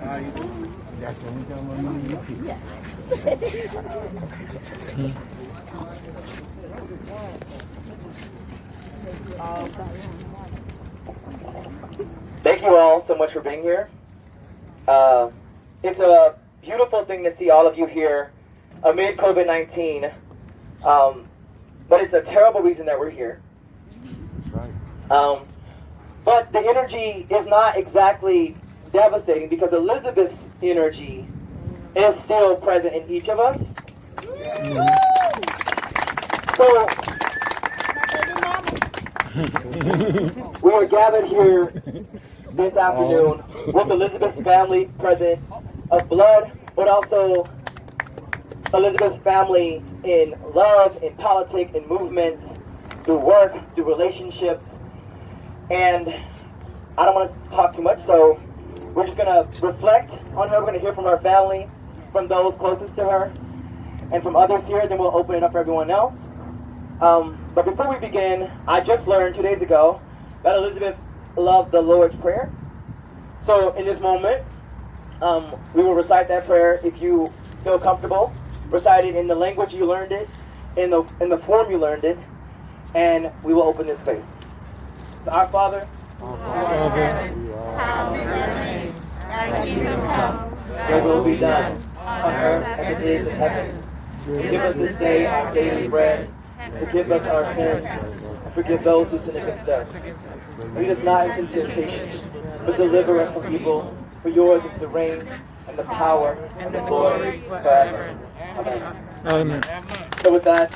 Thank you all so much for being here. It's a beautiful thing to see all of you here amid COVID-19, but it's a terrible reason that we're here. But the energy is not exactly devastating because Elizabeth's energy is still present in each of us. So we are gathered here this afternoon with Elizabeth's family present of blood, but also Elizabeth's family in love, in politics, in movement, through work, through relationships. And I don't want to talk too much, so we're just going to reflect on her. We're going to hear from her family, from those closest to her, and from others here. Then we'll open it up for everyone else. But before we begin, I just learned 2 days ago that Elizabeth loved the Lord's Prayer. So in this moment, we will recite that prayer. If you feel comfortable, recite it in the language you learned it, in the form you learned it, and we will open this space. So our Father, hallowed be thy name. Thy kingdom come, your will be done, on earth as it is in heaven. Give us this day our daily bread. Forgive us our sins, and forgive those who sin against us. Lead us not into temptation, but deliver us from evil. For yours is the reign, and the power, and the glory forever. Amen. Amen. So with that,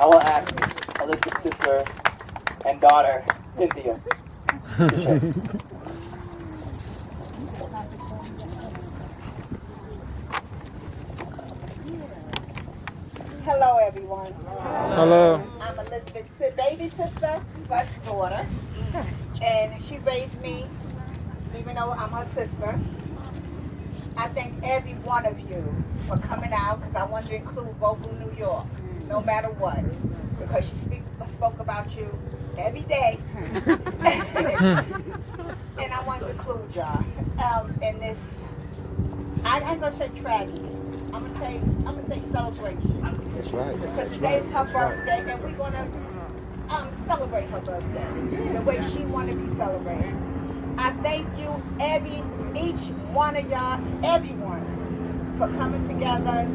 I will ask Elizabeth's sister and daughter, Cynthia, to share. Hello, everyone. Hello. I'm Elizabeth's baby sister, slash daughter, and she raised me, even though I'm her sister. I thank every one of you for coming out, because I wanted to include VOCAL.NY York, no matter what, because she spoke about you every day, and I wanted to include y'all in this. I ain't gonna say tragedy. I'm gonna say celebration. That's right. Because today's her birthday, and we're gonna celebrate her birthday the way she wanna be celebrated. I thank you, each one of y'all, everyone, for coming together,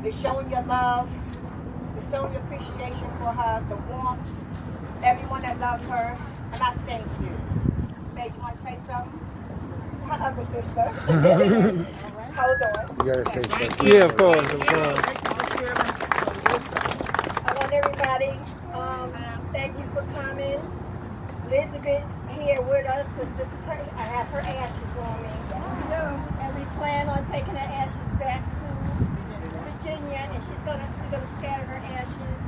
to showing your love, to showing your appreciation for her, the warmth, everyone that loves her, and I thank you. May you want to say something? My other sister. Hold on. You gotta say something. Yeah, of course, of course. I want everybody, thank you for coming. Elizabeth's here with us because this is her. I have her ashes on me. And we plan on taking her ashes back to Virginia, and we're gonna scatter her ashes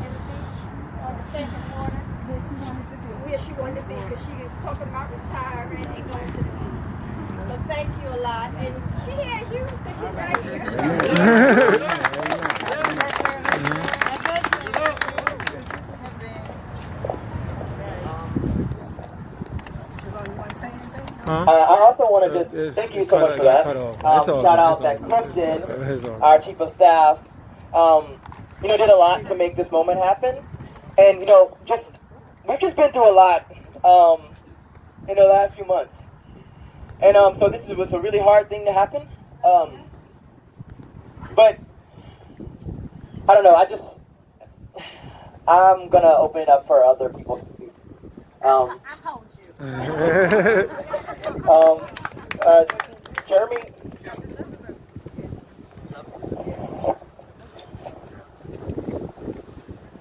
in the beach on the second water. Where she wanted to be, because she was talking about retiring and going to the beach. So thank you a lot, and she hears you because she's right here. I also want to just thank you so much for that. Shout out that Clifton, our chief of staff, did a lot to make this moment happen. And, we've just been through a lot in the last few months. And so this was a really hard thing to happen. But, I don't know, I'm going to open it up for other people to speak. I told you. Jeremy?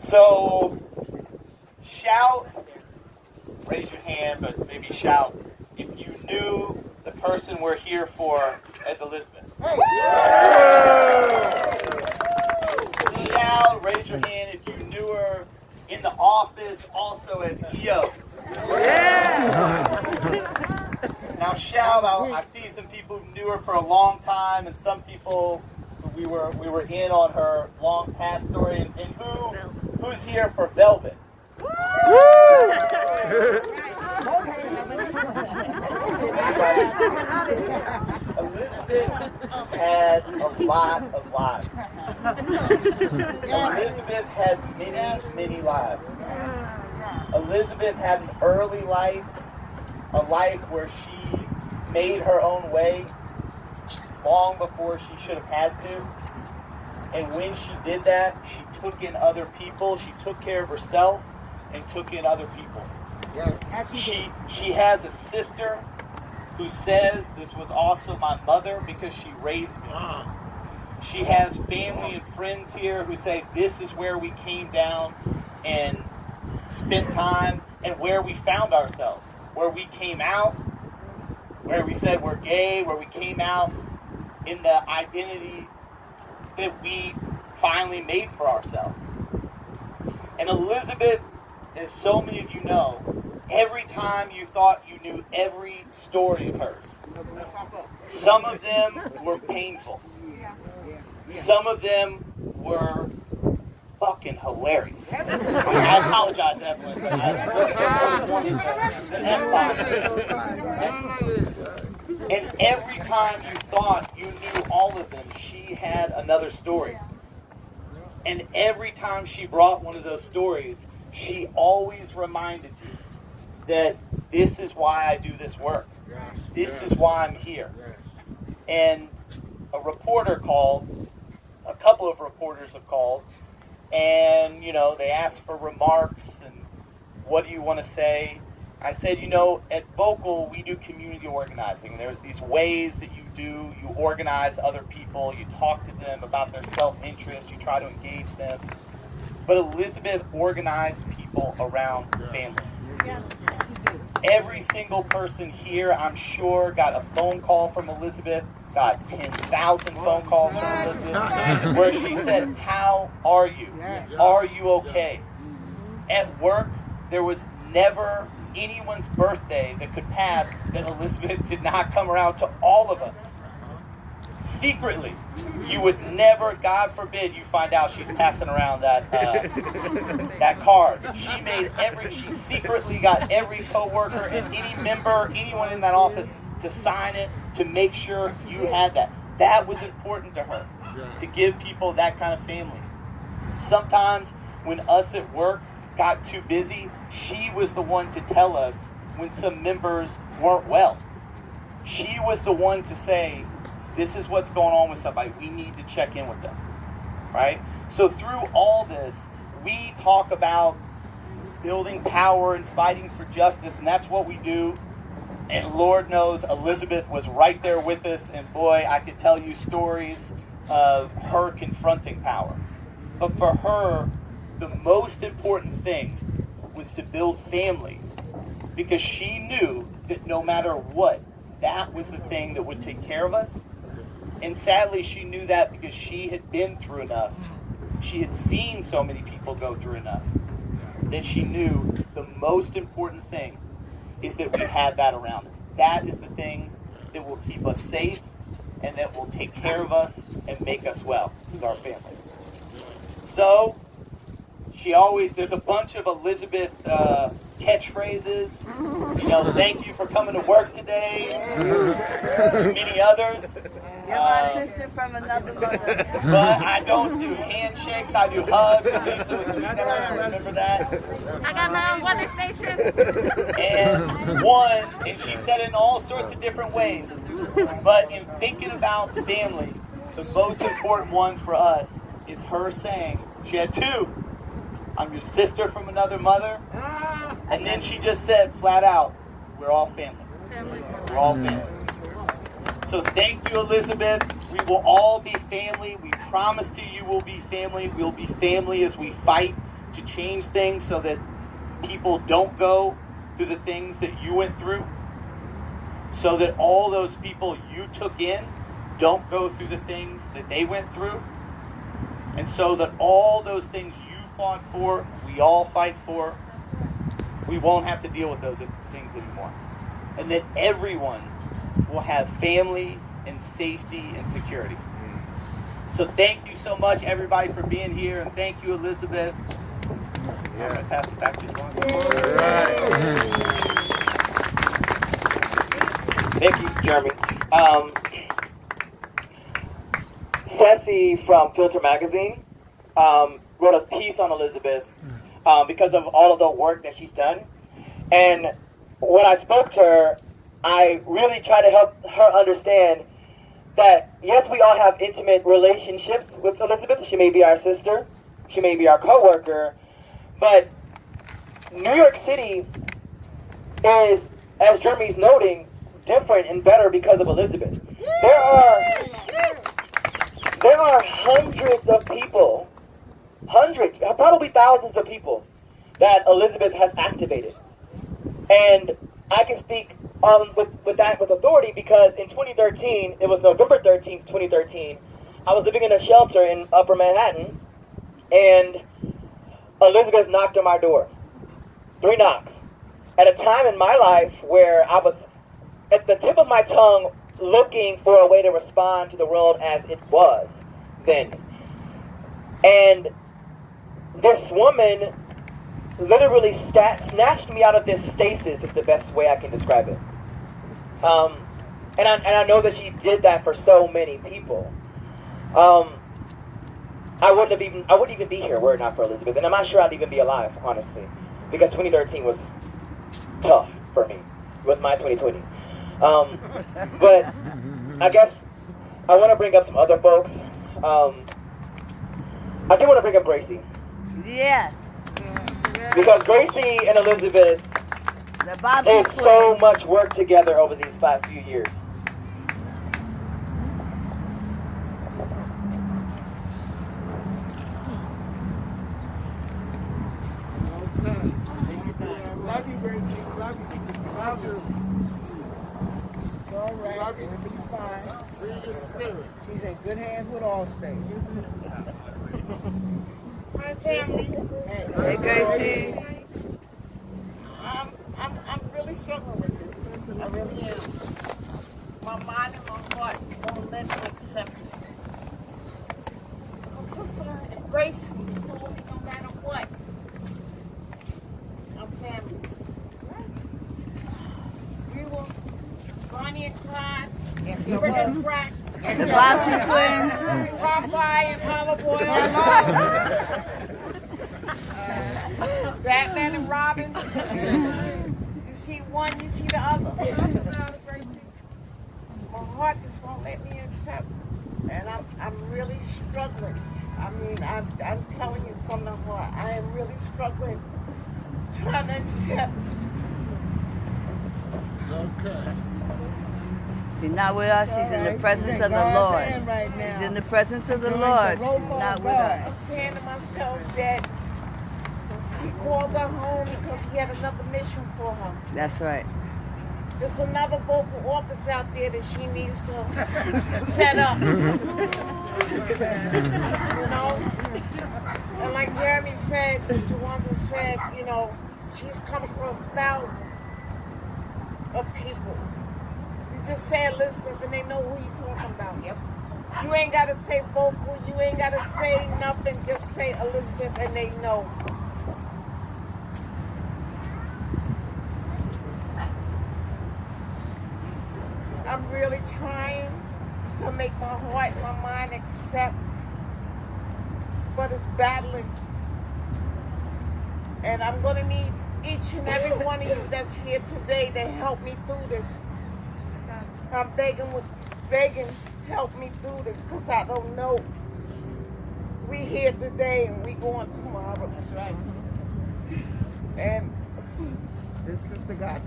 So, shout, raise your hand, but maybe shout if you knew the person we're here for as Elizabeth. Shout, raise your hand if you knew her in the office also as EO. Now shout out, I see some people who knew her for a long time and some people we were in on her long past story, and who's here for Velvet? Elizabeth had a lot of lives. Elizabeth had many, many lives. Elizabeth had an early life, a life where she made her own way long before she should have had to. And when she did that, she took in other people, she took care of herself, and took in other people. She has a sister who says this was also my mother because she raised me. She has family and friends here who say this is where we came down and spent time and where we found ourselves, where we came out, where we said we're gay, where we came out in the identity that we finally made for ourselves. And Elizabeth, as so many of you know, every time you thought you knew every story of hers, some of them were painful. Some of them were fucking hilarious. I apologize, Evelyn, but I wanted the And every time you thought you knew all of them, she had another story. And every time she brought one of those stories, she always reminded you that this is why I do this work. This is why I'm here. And a reporter called, a couple of reporters have called, and, you know, they asked for remarks and what do you want to say? I said, you know, at Vocal, we do community organizing. There's these ways that you organize other people, you talk to them about their self-interest, you try to engage them. But Elizabeth organized people around family. Every single person here, I'm sure, got a phone call from Elizabeth, got 10,000 phone calls from Elizabeth, where she said, how are you? Are you okay? At work, there was never anyone's birthday that could pass that Elizabeth did not come around to all of us. Secretly, you would never, God forbid, you find out she's passing around that card. She secretly got every coworker and any member, anyone in that office to sign it, to make sure you had that. That was important to her, to give people that kind of family. Sometimes when us at work got too busy, she was the one to tell us when some members weren't well. She was the one to say, this is what's going on with somebody. We need to check in with them, right? So through all this, we talk about building power and fighting for justice, and that's what we do. And Lord knows Elizabeth was right there with us, and boy, I could tell you stories of her confronting power. But for her, the most important thing was to build family, because she knew that no matter what, that was the thing that would take care of us. And sadly, she knew that because she had been through enough. She had seen so many people go through enough that she knew the most important thing is that we had that around us. That is the thing that will keep us safe and that will take care of us and make us well, is our family. So, there's a bunch of Elizabeth catchphrases. You know, thank you for coming to work today. Many others. You're my sister from another mother. But I don't do handshakes, I do hugs. Lisa was too young to remember that. I got my own weather station. And she said it in all sorts of different ways. But in thinking about family, the most important one for us is her saying, she had two. I'm your sister from another mother. And then she just said flat out, we're all family. We're all family. So thank you, Elizabeth. We will all be family. We promise to you we'll be family. We'll be family as we fight to change things so that people don't go through the things that you went through. So that all those people you took in don't go through the things that they went through. And so that all those things you fought for, we all fight for, we won't have to deal with those things anymore. And that everyone will have family and safety and security. So thank you so much, everybody, for being here. And thank you, Elizabeth. I'm going to pass it back to you. Thank you, Jeremy. Ceci from Filter Magazine wrote a piece on Elizabeth because of all of the work that she's done. And when I spoke to her, I really tried to help her understand that, yes, we all have intimate relationships with Elizabeth. She may be our sister. She may be our co-worker. But New York City is, as Jeremy's noting, different and better because of Elizabeth. There are hundreds of people, hundreds, probably thousands of people that Elizabeth has activated. And I can speak with authority because in 2013, it was November 13th, 2013, I was living in a shelter in Upper Manhattan, and Elizabeth knocked on my door. 3 knocks. At a time in my life where I was at the tip of my tongue looking for a way to respond to the world as it was then. And this woman literally snatched me out of this stasis, is the best way I can describe it. And I know that she did that for so many people. I wouldn't even be here were it not for Elizabeth, and I'm not sure I'd even be alive, honestly, because 2013 was tough for me. It was my 2020. But I guess I want to bring up some other folks. I do want to bring up Gracie. Yeah. Because Gracie and Elizabeth did so much work together over these past few years. Love you, Gracie. Love you. Love you. It's all right. Love you. It'll be fine. Free your spirit. She's in good hands with Allstate. Hi, family. Hey, Gracie. I'm really struggling with this. I really am. My mind and my heart won't let me accept it. My sister embraced me and told me no matter what, I'm family. We were Bonnie and Clyde, and Brick and Crack, And the Boxing Twins. Popeye and Olive Oil. Batman and Robin. You see one, you see the other. My heart just won't let me accept, and I'm really struggling. I mean, I'm telling you from the heart, I am really struggling, trying to accept. It's okay. She's not with us. She's in the presence of the Lord. She's in the presence of the Lord. She's not with us. I'm saying to myself that he called her home because he had another mission for her. That's right. There's another vocal office out there that she needs to set up. You know? And like Jeremy said, Juwanza said, you know, she's come across thousands of people. You just say Elizabeth and they know who you're talking about. Yep. You ain't got to say vocal. You ain't got to say nothing. Just say Elizabeth and they know. I'm really trying to make my heart and my mind accept, but it's battling. And I'm going to need each and every one of you that's here today to help me through this. I'm begging, help me through this, because I don't know. We here today and we going tomorrow. That's right. And this is the God.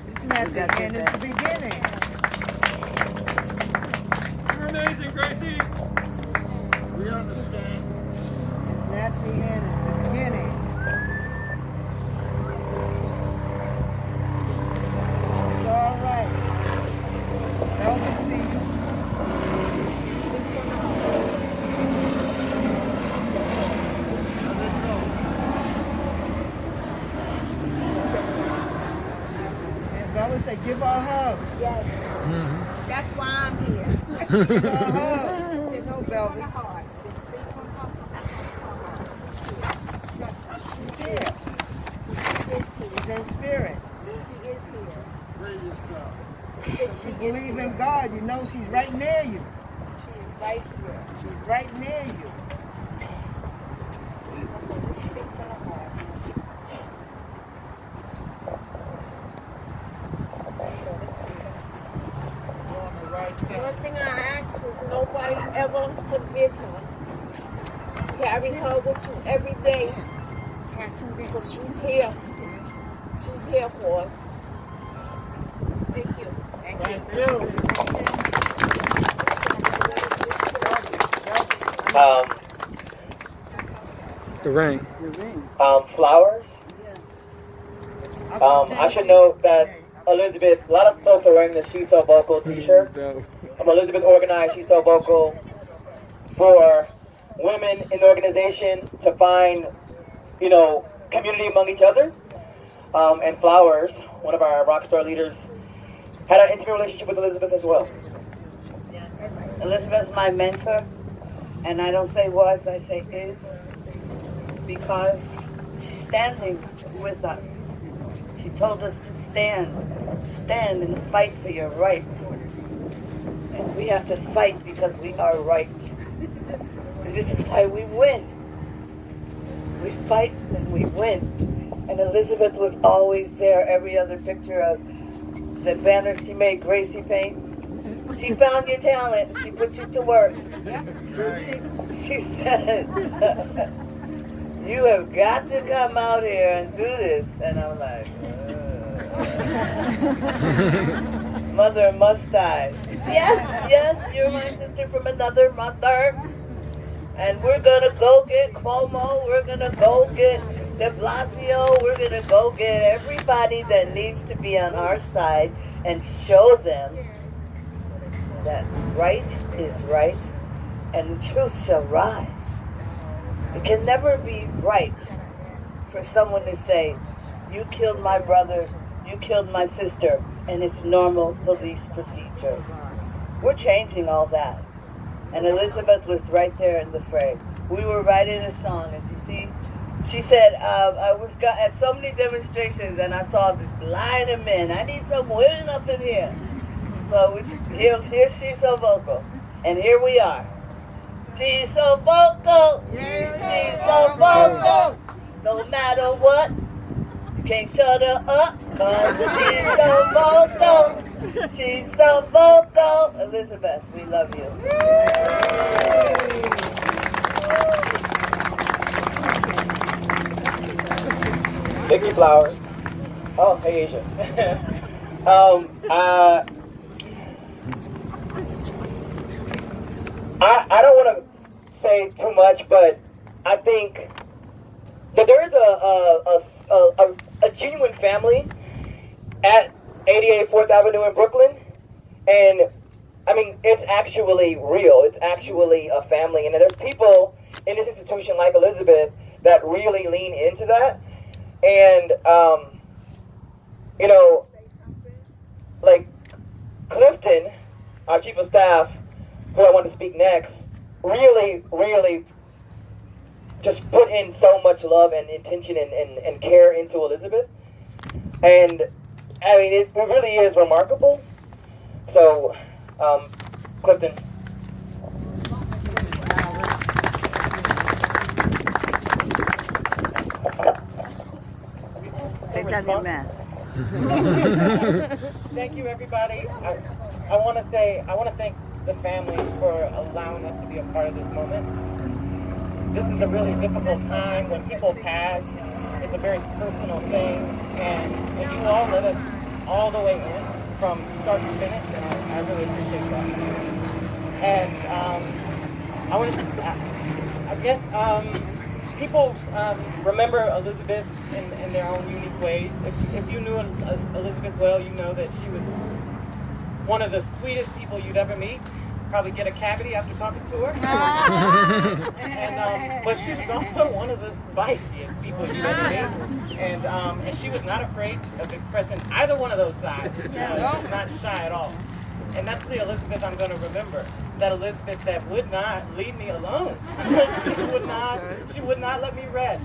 It's not the end, it's the beginning. You're amazing, Gracie. We understand. It's not the end, it's the beginning. It's all right. Help me see you. And Bella said, give her a hug. Yes. Mm-hmm. That's why I'm here. Give her a hug. You know, Velvet. She's here. She's in spirit. She is here. Free yourself. If you believe in God, you know she's right near you. She right here. She's right near you. The one thing I ask is nobody ever forget her. Carry her with you every day. Because she's here. She's here for us. Thank you. Thank you. The ring. Flowers. I should note that Elizabeth, a lot of folks are wearing the She's So Vocal t-shirt. Elizabeth organized She's So Vocal for women in the organization to find, community among each other. And Flowers, one of our rock star leaders, had an intimate relationship with Elizabeth as well. Elizabeth's my mentor, and I don't say was, I say is, because she's standing with us. She told us to stand and fight for your rights. And we have to fight because we are right. And this is why we win. We fight and we win. And Elizabeth was always there. Every other picture of the banner she made, Gracie paint. She found your talent. She put you to work. She said, you have got to come out here and do this. And I'm like, mother, must I? Yes, you're my sister from another mother. And we're going to go get Cuomo. We're going to go get de Blasio. We're going to go get everybody that needs to be on our side and show them that right is right and the truth shall rise. It can never be right for someone to say, you killed my brother, you killed my sister, and it's normal police procedure. We're changing all that. And Elizabeth was right there in the fray. We were writing a song, as you see. She said, I was at so many demonstrations, and I saw this line of men. I need some women up in here. So here She's So Vocal. And here we are. She's so vocal. She's so vocal. No matter what, you can't shut her up. Cause she's so vocal. She's so vocal. Elizabeth, we love you. Thank you, Flowers. Oh, hey, Asia. I don't want to say too much, but I think that there is a genuine family at 88 4th Avenue in Brooklyn, and I mean, it's actually real. It's actually a family, and there's people in this institution like Elizabeth that really lean into that, and like Clifton, our chief of staff, who I want to speak next, really just put in so much love and intention and care into Elizabeth. And I mean, it really is remarkable. So, Clifton. Take down your mask. Thank you, everybody. I want to thank the family for allowing us to be a part of this moment. This is a really difficult time when people pass. It's a very personal thing, and you all let us all the way in from start to finish, and I really appreciate that. And I guess people remember Elizabeth in their own unique ways. If you knew Elizabeth well, you know that she was one of the sweetest people you'd ever meet. Probably get a cavity after talking to her. But she was also one of the spiciest people you'd ever meet. And she was not afraid of expressing either one of those sides. She was not shy at all. And that's the Elizabeth I'm going to remember. That Elizabeth that would not leave me alone. She would not let me rest.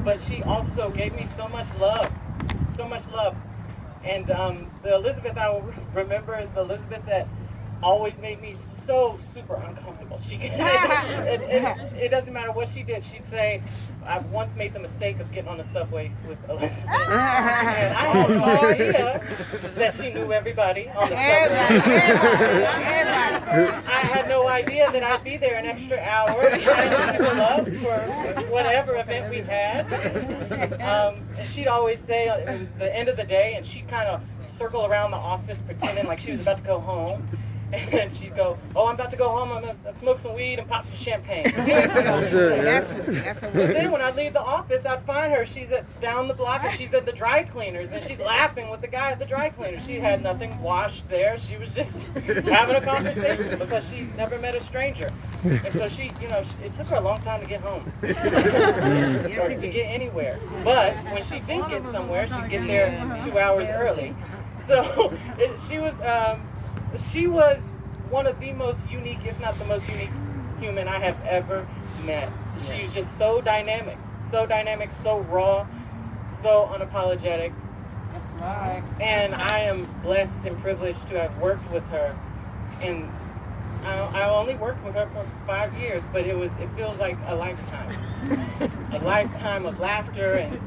But she also gave me so much love. So much love. And the Elizabeth I will remember is the Elizabeth that always made me so super uncomfortable. She can, it doesn't matter what she did. She'd say, I once made the mistake of getting on the subway with Elizabeth. And I had no idea that she knew everybody on the subway. I had no idea that I'd be there an extra hour trying to love for whatever event we had. And she'd always say it was the end of the day, and she'd kind of circle around the office pretending like she was about to go home. And she'd go, oh, I'm about to go home, I'm going to smoke some weed and pop some champagne. But then when I'd leave the office, I'd find her, she's down the block, and she's at the dry cleaners, and she's laughing with the guy at the dry cleaners. She had nothing washed there, she was just having a conversation because she never met a stranger. And so she, it took her a long time to get home, or to get anywhere. But when she did get somewhere, she'd get there 2 hours early. So she was one of the most unique, if not the most unique human I have ever met. She was just so dynamic, so raw, so unapologetic. That's right. And I am blessed and privileged to have worked with her. And I only worked with her for 5 years, but it feels like a lifetime. A lifetime of laughter and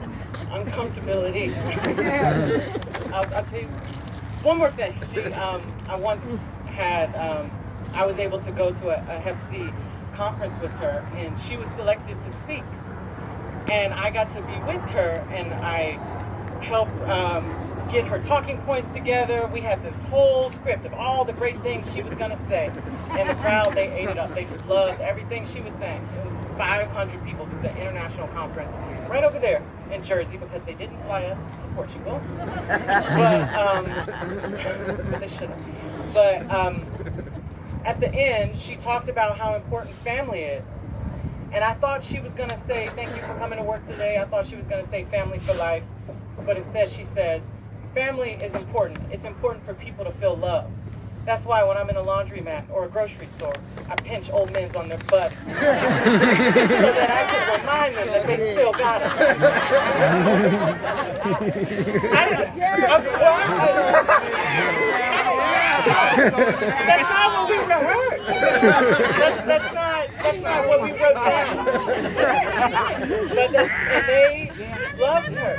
uncomfortability. I'll tell you one more thing. I once had, I was able to go to a Hep C conference with her, and she was selected to speak. And I got to be with her, and I helped get her talking points together. We had this whole script of all the great things she was going to say. And the crowd, they ate it up. They just loved everything she was saying. It was 500 people. It was an international conference right over there in Jersey, because they didn't fly us to Portugal. But they should have. But at the end, she talked about how important family is. And I thought she was going to say, thank you for coming to work today. I thought she was going to say family for life. But instead she says, family is important. It's important for people to feel love. That's why when I'm in a laundromat or a grocery store, I pinch old men on their butts so that I can remind them that they still got it. That's not what we rehearsed. That's not what we wrote down. But and they loved her.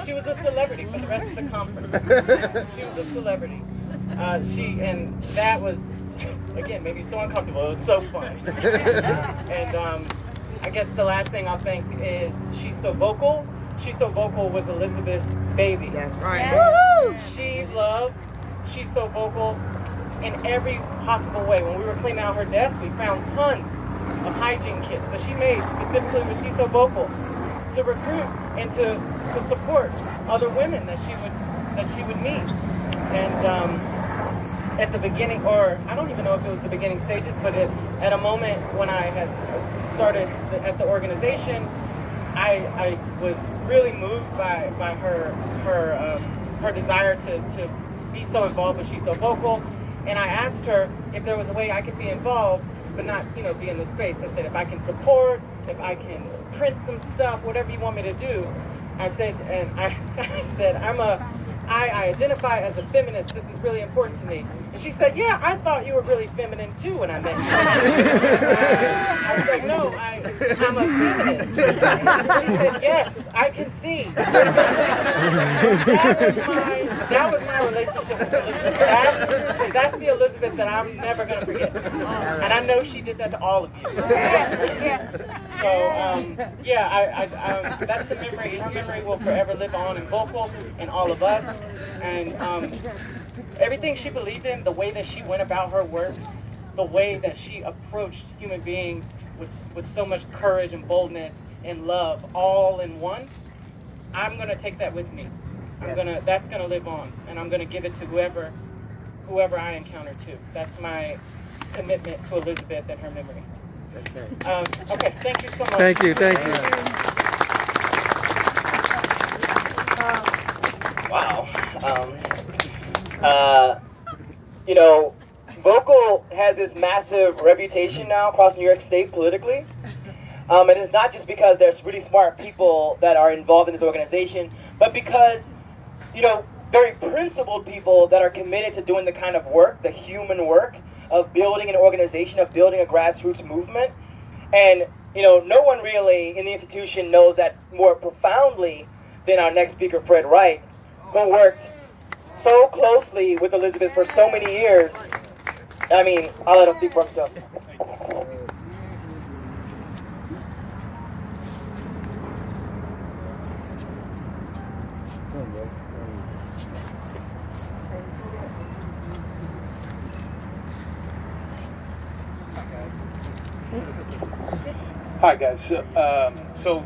She was a celebrity for the rest of the conference. She was a celebrity. And that was, again, maybe so uncomfortable. It was so fun. And I guess the last thing I'll think is She's So Vocal. She's So Vocal was Elizabeth's baby. That's right. Yeah. She loved She's So Vocal in every possible way. When we were cleaning out her desk, we found tons of hygiene kits that she made specifically with She's So Vocal to recruit and to support other women that she would meet. And at the beginning, or I don't even know if it was the beginning stages, but at a moment when I had started at the organization, I was really moved by her desire to be so involved with She's So Vocal. And I asked her if there was a way I could be involved, but not, be in the space. I said, if I can support, if I can print some stuff, whatever you want me to do. I said, I identify as a feminist. This is really important to me. And she said, yeah, I thought you were really feminine too when I met you. I was like, no, I'm a feminist. She said, yes, I can see. That was my relationship with Elizabeth. That's the Elizabeth that I'm never going to forget. And I know she did that to all of you. So, that's the memory. Her memory will forever live on in Vocal and all of us. And everything she believed in, the way that she went about her work, the way that she approached human beings with so much courage and boldness and love all in one, I'm going to take that with me. That's going to live on, and I'm going to give it to whoever I encounter too. That's my commitment to Elizabeth and her memory. Okay, thank you so much. Thank you. Wow. Vocal has this massive reputation now across New York State politically. And it's not just because there's really smart people that are involved in this organization, but because, very principled people that are committed to doing the kind of work, the human work, of building an organization, of building a grassroots movement. And, you know, no one really in the institution knows that more profoundly than our next speaker, Fred Wright, who worked so closely with Elizabeth for so many years. I mean, I'll let him speak for himself. Hi guys. So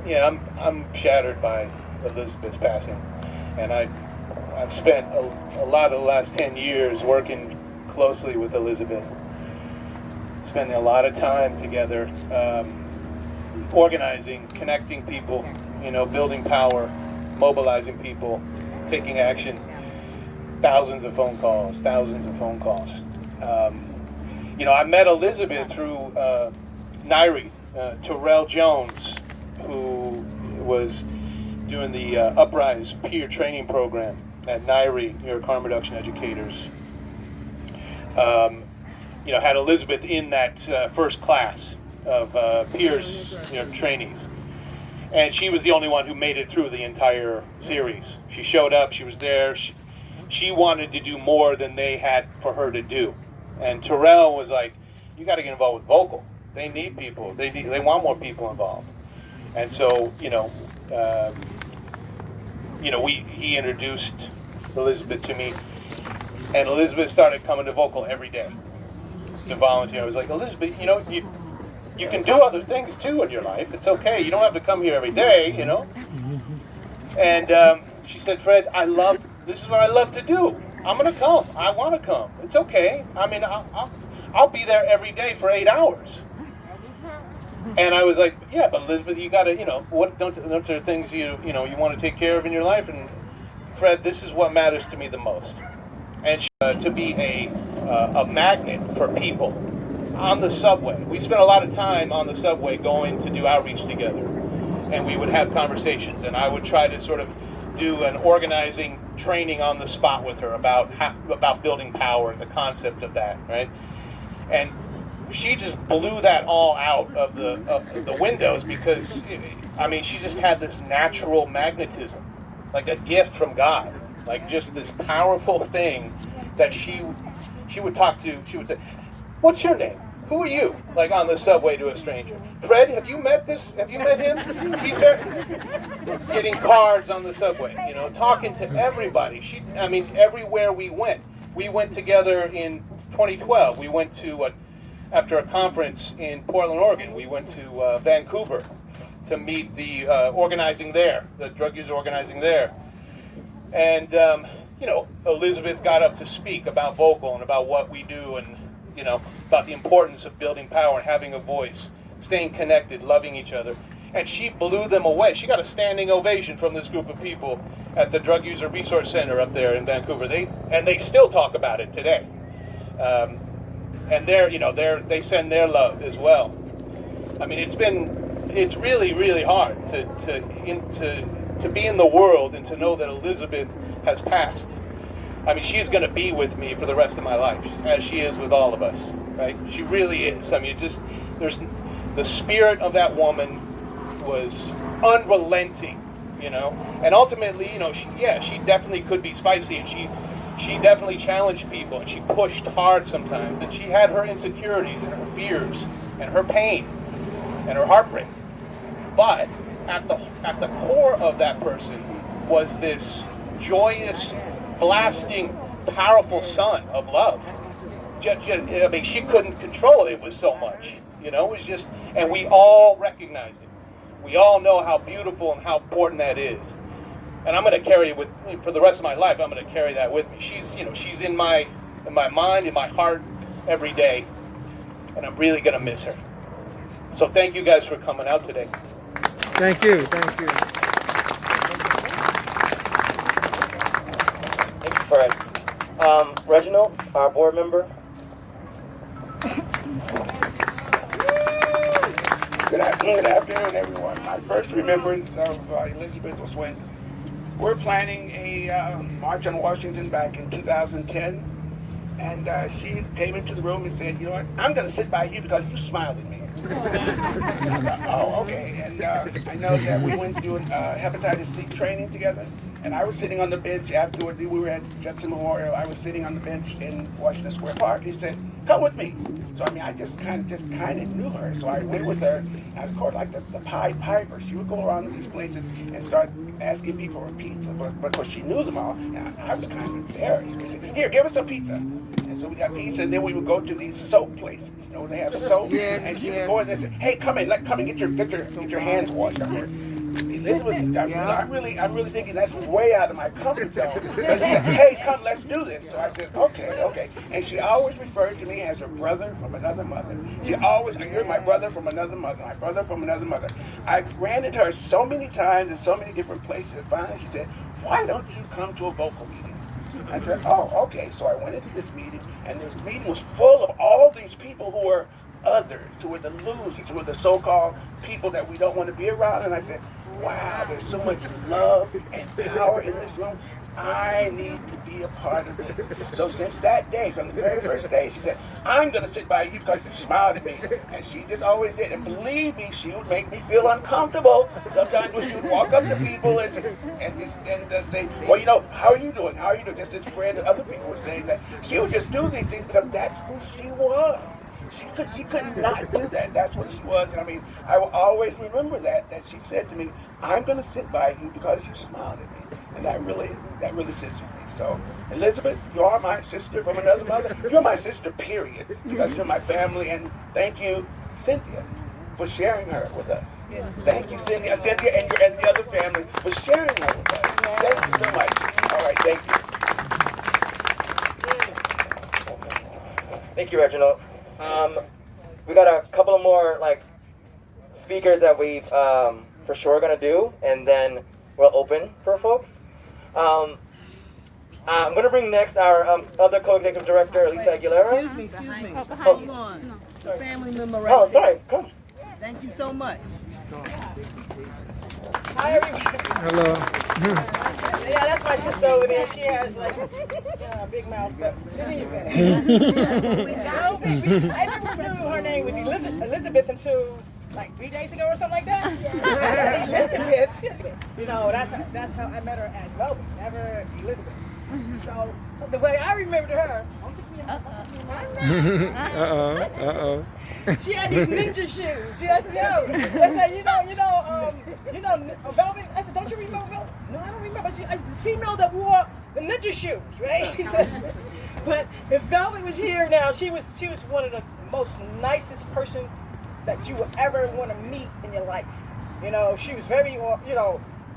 yeah, I'm shattered by Elizabeth's passing, and I've spent a lot of the last 10 years working closely with Elizabeth, spending a lot of time together, organizing, connecting people, you know, building power, mobilizing people, taking action. Thousands of phone calls. You know, I met Elizabeth through Nairi, Terrell Jones, who was doing the Uprise peer training program at Nairi, New York Harm Reduction Educators. You know, had Elizabeth in that first class of peers, you know, trainees. And she was the only one who made it through the entire series. She showed up, she was there, she wanted to do more than they had for her to do. And Terrell was like, you got to get involved with Vocal. They need people. They want more people involved. And so, he introduced Elizabeth to me, and Elizabeth started coming to Vocal every day to volunteer. I was like, Elizabeth, you know, you can do other things too in your life. It's okay. You don't have to come here every day, you know. And she said, Fred, this is what I love to do. I'm gonna come. I want to come. It's okay. I mean, I'll be there every day for 8 hours. And I was like, yeah, but Elizabeth, you gotta, you know, don't there things you want to take care of in your life? And Fred, this is what matters to me the most. And to be a magnet for people on the subway. We spent a lot of time on the subway going to do outreach together, and we would have conversations, and I would try to sort of do an organizing training on the spot with her about building power and the concept of that, right? And she just blew that all out of the windows because, I mean, she just had this natural magnetism, like a gift from God, like just this powerful thing that she would talk to. She would say, "What's your name? Who are you?" Like on the subway to a stranger. Fred, have you met him? He's there. Getting cards on the subway, you know, talking to everybody. Everywhere we went together in 2012. We went to after a conference in Portland, Oregon. We went to Vancouver to meet the organizing there, the drug use organizing there. And Elizabeth got up to speak about Vocal and about what we do, and about the importance of building power and having a voice, staying connected, loving each other. And she blew them away. She got a standing ovation from this group of people at the Drug User Resource Center up there in Vancouver. They still talk about it today. And they send their love as well. I mean, it's really, really hard to be in the world and to know that Elizabeth has passed. I mean, she's going to be with me for the rest of my life, as she is with all of us, right? She really is. I mean, there's the spirit of that woman was unrelenting, and ultimately, she definitely could be spicy, and she definitely challenged people, and she pushed hard sometimes, and she had her insecurities and her fears and her pain and her heartbreak. But at the core of that person was this joyous, blasting, powerful sun of love. I mean, she couldn't control it. It was so much, it was just, and we all recognized it. We all know how beautiful and how important that is. And I'm going to carry it with me for the rest of my life. I'm going to carry that with me. She's in my mind, in my heart every day, and I'm really going to miss her. So thank you guys for coming out today. Thank you. Thank you, Fred. Reginald, our board member. Good afternoon, everyone. My first remembrance of Elizabeth was when we're planning a march on Washington back in 2010. And she came into the room and said, you know what, I'm going to sit by you because you smiled at me. Oh, okay. And I know that we went through hepatitis C training together. And I was sitting on the bench afterward. We were at Judson Memorial. I was sitting on the bench in Washington Square Park. He said, come with me. So, I mean, I just kind of knew her. So I went with her. And I was called like the Pied Piper. She would go around to these places and start asking people for pizza. But of course, she knew them all. And I was kind of embarrassed. We said, here, give us some pizza. And so we got pizza. And then we would go to these soap places. You know, they have soap. And she would go in there and say, hey, come in and get your hands washed. I'm like, Elizabeth, I'm really thinking that's way out of my comfort zone. And she said, hey, come, let's do this. So I said, okay. And she always referred to me as her brother from another mother. She always, you're my brother from another mother, my brother from another mother. I ran into her so many times in so many different places. Finally, she said, why don't you come to a vocal meeting? I said, oh, okay. So I went into this meeting, and this meeting was full of all these people who were others, who were the losers, who were the so-called people that we don't want to be around. And I said, wow, there's so much love and power in this room. I need to be a part of this. So since that day, from the very first day, she said, I'm going to sit by you because you smiled at me. And she just always did. And believe me, she would make me feel uncomfortable. Sometimes when she would walk up to people and say, well, you know, how are you doing? How are you doing? Just as Fred and other people were saying that. She would just do these things because that's who she was. She could not do that. That's what she was. And I mean, I will always remember that she said to me, I'm going to sit by you because you smiled at me. And that really sits with me. So, Elizabeth, you are my sister from another mother. You're my sister, period, because you're my family. And thank you, Cynthia, for sharing her with us. Thank you, Cynthia and the other family for sharing her with us. Thank you so much. All right, thank you. Thank you, Reginald. We got a couple of more speakers that we for sure gonna do, and then we'll open for folks. I'm gonna bring next our other co-executive director, Lisa Aguilera. Excuse me. Hold on. Family member right Oh, sorry. Come. Thank you so much. Hi, everybody. Hello. Yeah, that's my sister over there. She has a big mouth, but anyway. I never knew her name was Elizabeth until 3 days ago or something like that. Elizabeth. You know, that's how I met her as Velvet, never Elizabeth. So the way I remembered her. She had these ninja shoes. She said, yo, you know, Velvet. I said, don't you remember Velvet? No, I don't remember. She's the female that wore the ninja shoes, right? She said, but if Velvet was here now, she was one of the most nicest person that you would ever want to meet in your life. You know, she was very,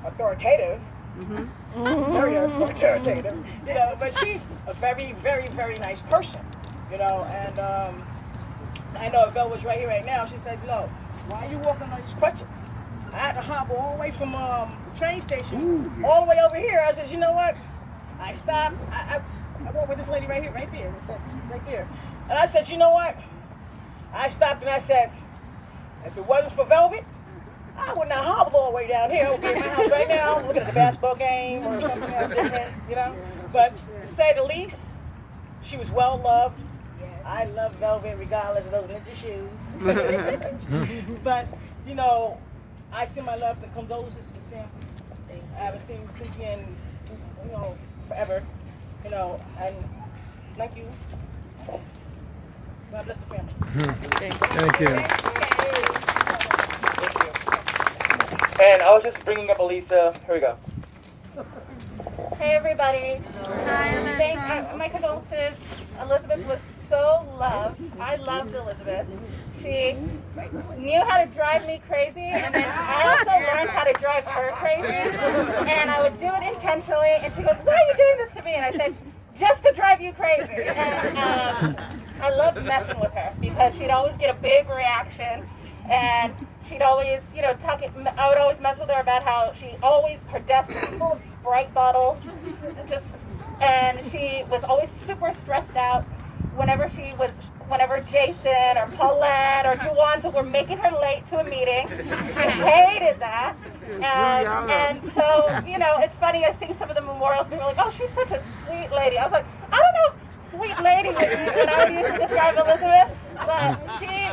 authoritative. Mm-hmm. Very authoritative. You know, but she's a very, very, very nice person. You know, and I know if Vel was right here right now, she says, no, why are you walking on these crutches? I had to hop all the way from the train station all the way over here. I said, you know what? I stopped. I walked with this lady right there. And I said, you know what? I stopped and I said, if it wasn't for Velvet, I would not hobble all the way down here. I would be in my house right now, looking at the basketball game or something else different, you know. But to say the least, she was well loved. I love Velvet regardless of those ninja shoes. But, you know, I send my love and condolences to the family. I haven't seen Cynthia in, forever. You know, and thank you. God bless the family. Thank you. And I was just bringing up Elisa. Here we go. Hey everybody. Hi. My condolences. Elizabeth was so loved. I loved Elizabeth. She knew how to drive me crazy, and then I also learned how to drive her crazy. And I would do it intentionally, and she goes, why are you doing this to me? And I said, just to drive you crazy. And I loved messing with her because she'd always get a big reaction, and she'd always, I would always mess with her about how her desk was full of Sprite bottles, and she was always super stressed out whenever Jason or Paulette or Juwanda were making her late to a meeting. She hated that. And so, it's funny, I see some of the memorials, people are like, oh, she's such a sweet lady. I was like, I don't know, sweet lady when I used to describe Elizabeth, but she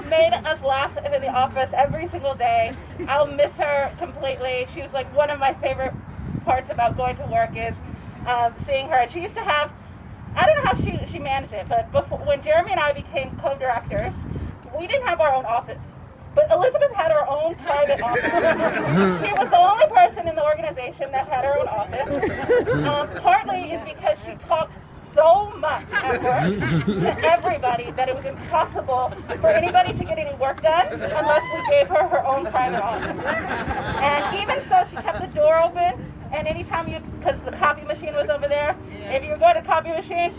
made us laugh in the office every single day. I'll miss her completely. She was like one of my favorite parts about going to work is seeing her. And she used to have, I don't know how she managed it, but before, when Jeremy and I became co-directors, we didn't have our own office. But Elizabeth had her own private office. She was the only person in the organization that had her own office. Partly is because she talked so much at work to everybody that it was impossible for anybody to get any work done unless we gave her her own private office. And even so, she kept the door open, and anytime because the copy machine was over there, if you were going to the copy machine,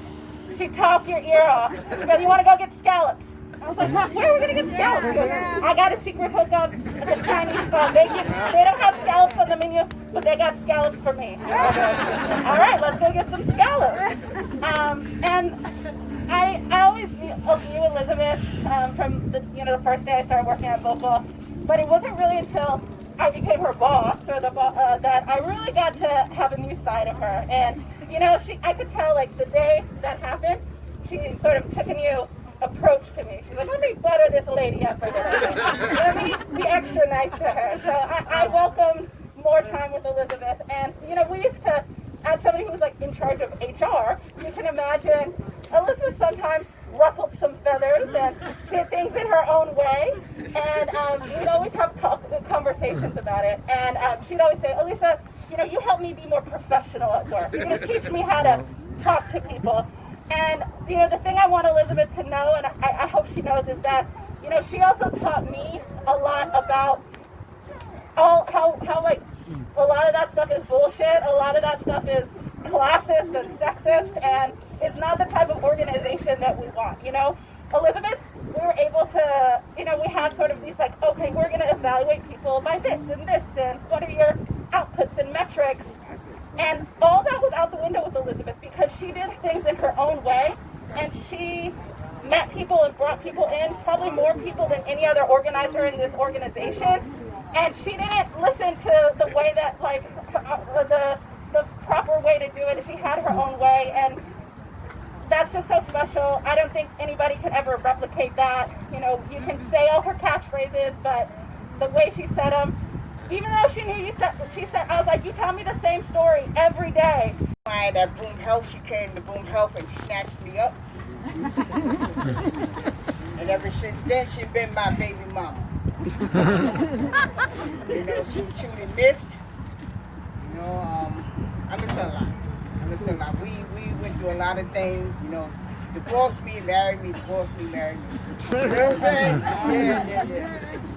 she'd talk your ear off. She said, "You want to go get scallops?" I was like, "Where are we going to get scallops?" She goes, "I got a secret hookup at the Chinese spot. They don't have scallops on the menu, but they got scallops for me." All right, let's go get some scallops. And I always knew Elizabeth from the first day I started working at Vocal, but it wasn't really until I became her boss or that I really got to have a new side of her. And I could tell like the day that happened, she sort of took a new approach to me. She's like, "Let me butter this lady up a little bit. Let me be extra nice to her." So I welcomed more time with Elizabeth. And, we used to, as somebody who was like in charge of HR, you can imagine Elizabeth sometimes ruffled some feathers and did things in her own way. And we'd always have conversations about it. And she'd always say, "Elisa, you help me be more professional at work. You're going to teach me how to talk to people." And, the thing I want Elizabeth to know, and I hope she knows, is that, she also taught me a lot about how like, a lot of that stuff is bullshit, a lot of that stuff is classist and sexist, and it's not the type of organization that we want, Elizabeth, we were able to, we had sort of these like, okay, we're going to evaluate people by this, and what are your outputs and metrics? And all that was out the window with Elizabeth because she did things in her own way, and she met people and brought people in, probably more people than any other organizer in this organization. And she didn't listen to the way that, like, the proper way to do it. She had her own way, and that's just so special. I don't think anybody could ever replicate that. You can say all her catchphrases, but the way she said them, even though she knew she said, I was like, "You tell me the same story every day." At Boom Health, she came to Boom Health and snatched me up. And ever since then, she's been my baby mama. She's truly missed. I miss her a lot. We went through a lot of things, divorced me, married me, divorced me, married me. You know what I'm saying?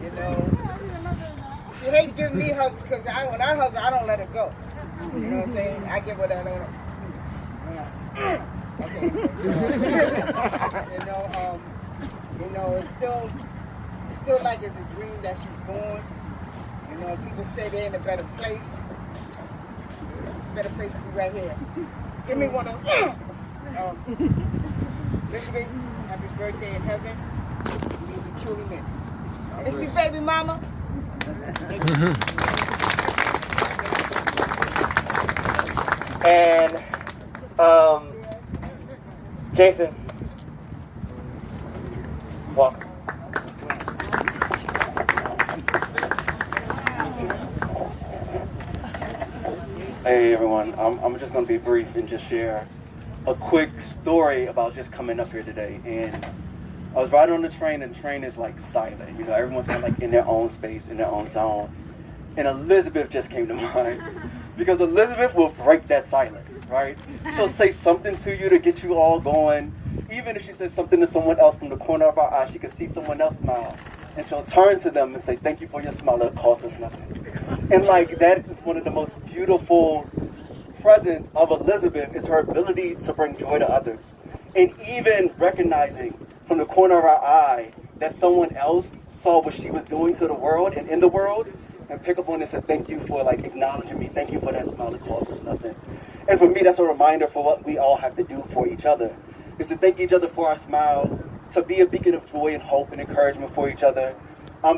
Yeah. She hates giving me hugs because when I hug her, I don't let her go. You know what I'm saying? I give her that on her. Okay. It's still like it's a dream that she's born. People say they're in a better place. Better place to be right here. Give me one of those. Elizabeth, happy birthday in heaven. You will be truly missed. And it's your baby mama. And Jason, walk. Hey everyone, I'm just going to be brief and just share a quick story about just coming up here today. And I was riding on the train, and the train is like silent. Everyone's kind of like in their own space, in their own zone. And Elizabeth just came to mind. Because Elizabeth will break that silence, right? She'll say something to you to get you all going. Even if she says something to someone else from the corner of her eye, she can see someone else smile. And she'll turn to them and say, "Thank you for your smile, it cost us nothing." And like, that is just one of the most beautiful presence of Elizabeth, is her ability to bring joy to others. And even recognizing from the corner of her eye that someone else saw what she was doing to the world and in the world, and pick up on it and say, "Thank you for like acknowledging me. Thank you for that smile. It costs us nothing." And for me, that's a reminder for what we all have to do for each other, is to thank each other for our smile, to be a beacon of joy and hope and encouragement for each other.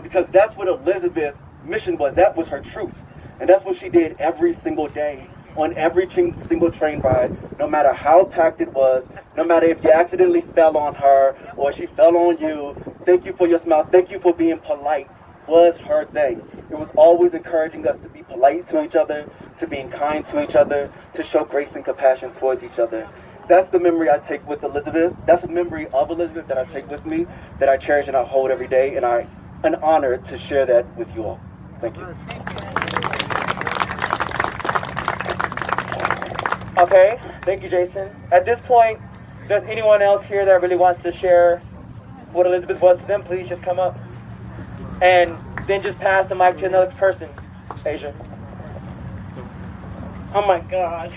Because that's what Elizabeth's mission was. That was her truth. And that's what she did every single day. on every single train ride, no matter how packed it was, no matter if you accidentally fell on her or she fell on you. Thank you for your smile. Thank you for being polite was her thing. It was always encouraging us to be polite to each other, to being kind to each other, to show grace and compassion towards each other. That's the memory I take with Elizabeth. That's a memory of Elizabeth that I take with me, that I cherish and I hold every day, and I'm an honor to share that with you all. Thank you. Okay, thank you, Jason. At this point, if there's anyone else here that really wants to share what Elizabeth was to them, please just come up. And then just pass the mic to another person. Asia. Oh my God,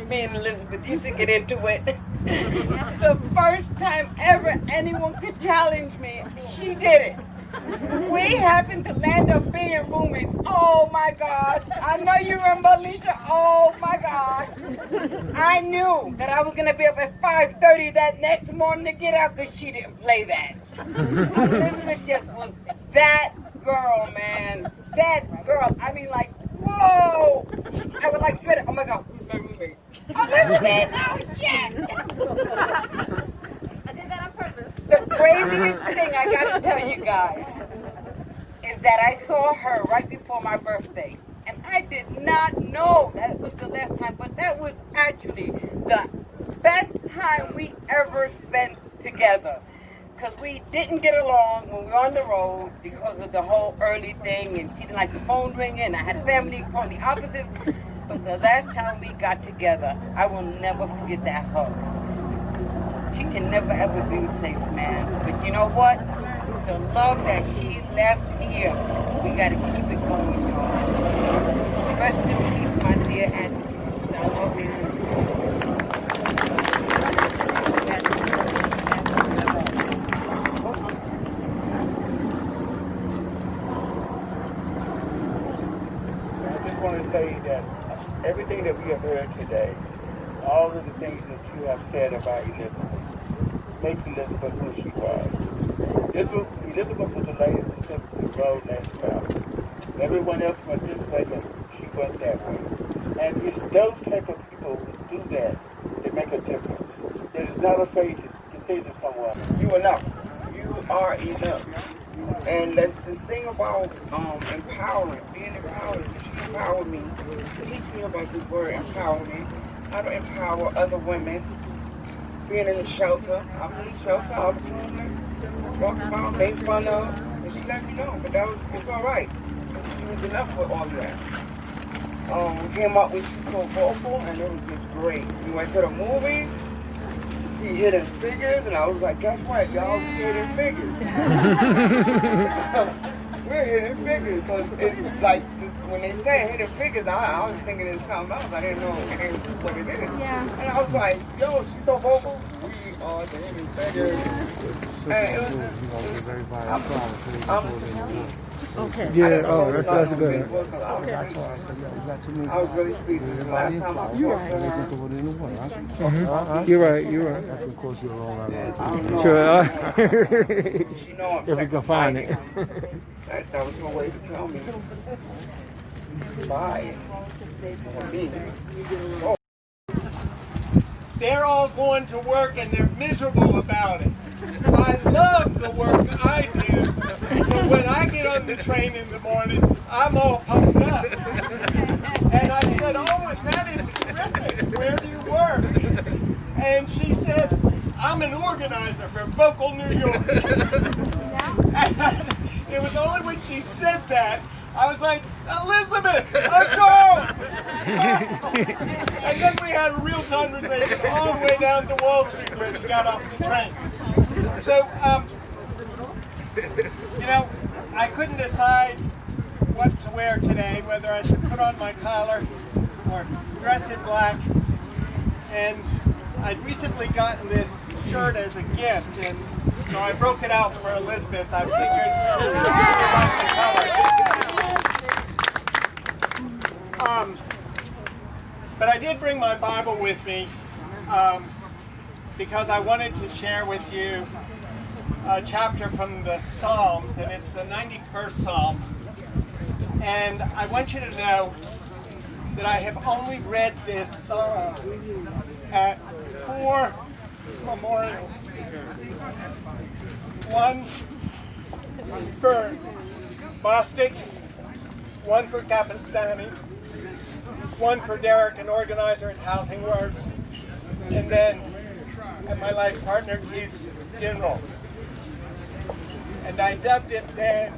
me and Elizabeth used to get into it. The first time ever anyone could challenge me, she did it. We happened to land up being roomies. Oh my God. I know you remember, Alicia. Oh my God. I knew that I was going to be up at 5:30 that next morning to get out because she didn't play that. Elizabeth just was that girl, man. That girl. I mean, like, whoa. I would like to, oh my God, who's my roommate? Elizabeth, oh yes. I did that on purpose. The craziest thing I got to tell you guys is that I saw her right before my birthday. And I did not know that was the last time, but that was actually the best time we ever spent together. Because we didn't get along when we were on the road because of the whole early thing, and she didn't like the phone ringing, and I had family totally opposites. But the last time we got together, I will never forget that hug. She can never ever be replaced, man. But you know what? The love that she left here, we gotta keep it going, y'all. Rest in peace, my dear Auntie. I love you. I just want to say that everything that we have heard today, all of the things that you have said about Elizabeth, makes Elizabeth who she was. Elizabeth was a lady who took the road less traveled. Everyone else went this way, but she went that way. And it's those type of people who do that that make a difference. That is not afraid to say to someone, "You enough. You are enough." And that's the thing about empowering, being empowered. She empowered me. Teach me about this word, empowerment. How to empower other women. Being in the shelter. I was in the shelter. I was homeless. Walked around, made fun of. And she let me know. But it's all right. She was enough with all that. We came out with She's So Vocal, and it was just great. We went to the movies. See Hidden Figures, and I was like, guess what, y'all? We're Hidden Figures. We're Hidden Figures, because it's like, when they say Hidden Figures, I was thinking it's something else. I didn't know what it is. Yeah. And I was like, yo, She's So Vocal. We are the Hidden Figures. And it was just, Okay. Yeah, oh, that's good. I was really speechless the last time I You're right. You're right. That's gonna cost you a long lot. Sure. If we can find it. That was no way to tell me. Bye. They're all going to work and they're miserable about it. I love the work I do. So when I get on the train in the morning, I'm all pumped up. And I said, "Owens, that is terrific. Where do you work?" And she said, "I'm an organizer for Vocal New York." And it was only when she said that, I was like, "Elizabeth, let's go!" And then we had a real conversation all the way down to Wall Street where we got off the train. So, I couldn't decide what to wear today, whether I should put on my collar or dress in black. And I'd recently gotten this shirt as a gift, and so I broke it out for Elizabeth. I figured but I did bring my Bible with me because I wanted to share with you a chapter from the Psalms, and it's the 91st Psalm. And I want you to know that I have only read this psalm at 4 memorials. One for Bostic, one for Capistani, one for Derek, an organizer at Housing Works, and then at my life partner Keith's funeral. And I dubbed it then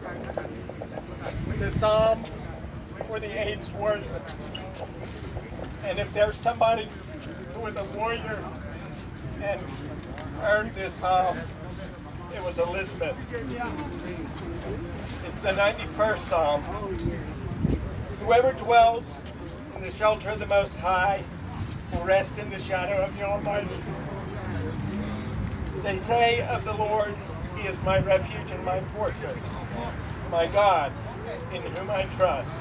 the Psalm for the AIDS warrior. And if there's somebody who was a warrior and earned this psalm, it was Elizabeth. It's the 91st Psalm. Whoever dwells in the shelter of the Most High will rest in the shadow of the Almighty. They say of the Lord, He is my refuge and my fortress, my God, in whom I trust.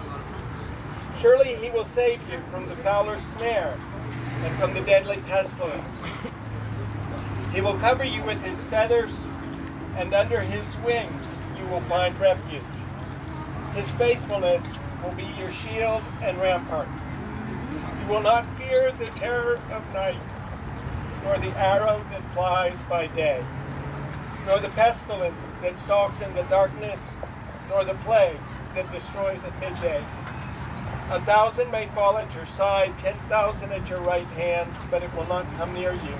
Surely He will save you from the fowler's snare and from the deadly pestilence. He will cover you with His feathers, and under His wings you will find refuge. His faithfulness will be your shield and rampart. You will not fear the terror of night, nor the arrow that flies by day, nor the pestilence that stalks in the darkness, nor the plague that destroys at midday. 1,000 may fall at your side, 10,000 at your right hand, but it will not come near you.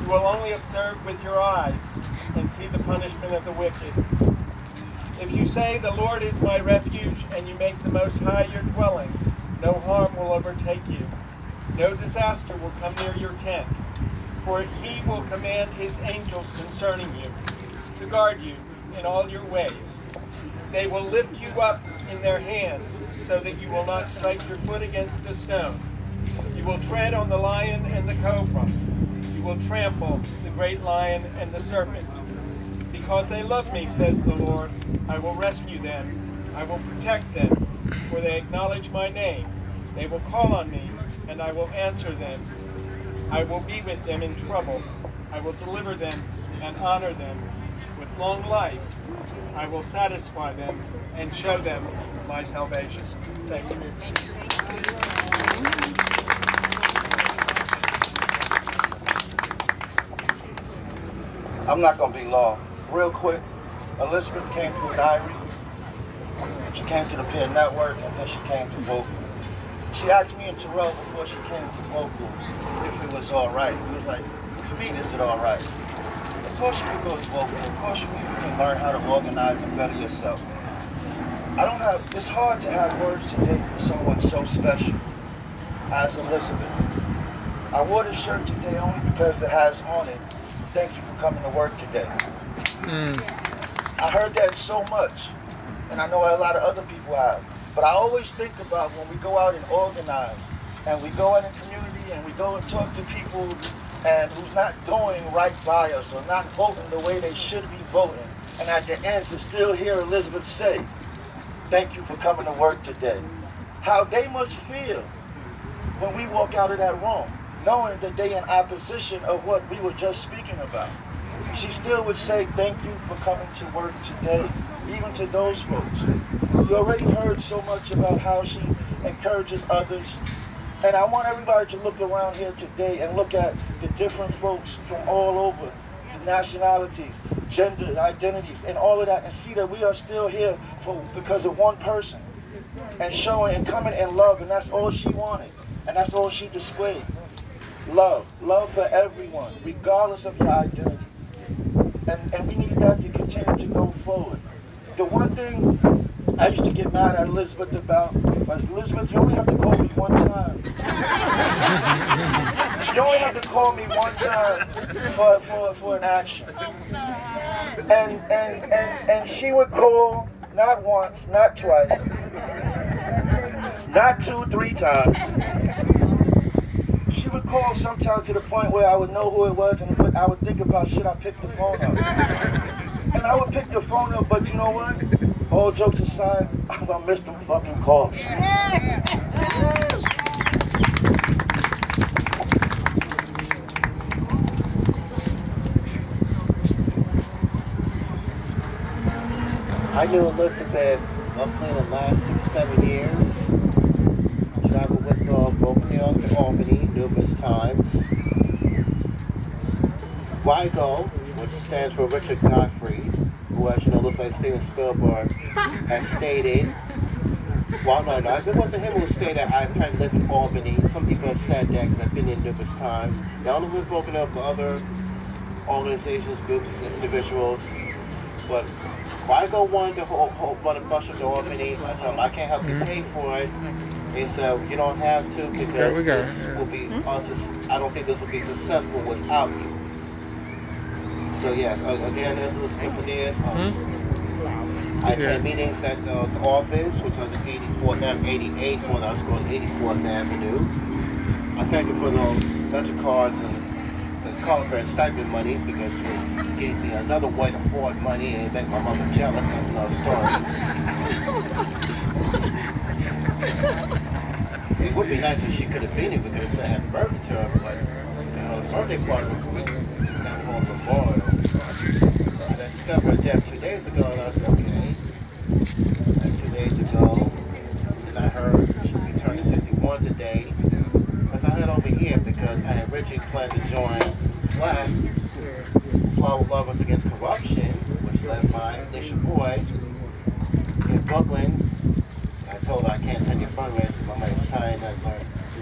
You will only observe with your eyes and see the punishment of the wicked. If you say, the Lord is my refuge, and you make the Most High your dwelling, no harm will overtake you. No disaster will come near your tent, for He will command His angels concerning you, to guard you in all your ways. They will lift you up in their hands, so that you will not strike your foot against a stone. You will tread on the lion and the cobra. You will trample the great lion and the serpent. Because they love me, says the Lord, I will rescue them. I will protect them, for they acknowledge my name. They will call on me, and I will answer them. I will be with them in trouble. I will deliver them and honor them. With long life, I will satisfy them and show them my salvation. Thank you. I'm not going to be long. Real quick, Elizabeth came to a diary. She came to the Peer Network, and then she came to Vocal. She asked me and Terrell before she came to Vocal if it was all right. He was like, what do you mean, is it all right? Of course you can go to Vocal. Of course you can learn how to organize and better yourself. It's hard to have words today for someone so special as Elizabeth. I wore this shirt today only because it has on it, thank you for coming to work today. I heard that so much, and I know a lot of other people have. But I always think about when we go out and organize, and we go out in community, and we go and talk to people and who's not doing right by us, or not voting the way they should be voting. And at the end, to still hear Elizabeth say, thank you for coming to work today. How they must feel when we walk out of that room, knowing that they in opposition of what we were just speaking about. She still would say, thank you for coming to work today, even to those folks. You already heard so much about how she encourages others. And I want everybody to look around here today and look at the different folks from all over, the nationalities, gender identities, and all of that, and see that we are still here because of one person. And showing and coming in love, and that's all she wanted. And that's all she displayed. Love. Love for everyone, regardless of your identity. And we need that to continue to go forward. The one thing I used to get mad at Elizabeth about was, Elizabeth, you only have to call me one time. You only have to call me one time for an action. And she would call not once, not twice, not 2, 3 times. She would call sometimes to the point where I would know who it was, and I would think about, should I pick the phone up? And I would pick the phone up, but you know what? All jokes aside, I'm gonna miss them fucking calls. I knew Elizabeth roughly in the last 6 or 7 years. Traveled with Vocal New York to Albany numerous times. WIGO, which stands for Richard Godfrey, who, as you know, looks like Steven Spielberg, has stated, well, no, it wasn't him who stated I plan to live in Albany. Some people have said that, and I've been there numerous times. Not only with Vocal New York, but other organizations, groups, and individuals. But WIGO wanted to run a bus to Albany. I told him I can't help you pay for it. He said you don't have to because this will be, I don't think this will be successful without you. So yes, again, it was good for years. I attend meetings at the office, which was at 84th Avenue, 88th, when I was going to 84th Avenue. I thank you for those venture cards and the conference stipend money because it gave me another way to hoard money and make my mother jealous. That's another story. It would be nice if she could have been here because I had birthday to her, but the birthday party was not home Memorial. And I discovered her death 2 days ago, and I said, okay. And 2 days ago, and I heard she would be turning 61 today. Because I head over here because I had originally planned to join FLAG, Flower Lovers Against Corruption, which led by Alicia Boy in Brooklyn. I told her I can't attend your fundraiser. My money's tight. I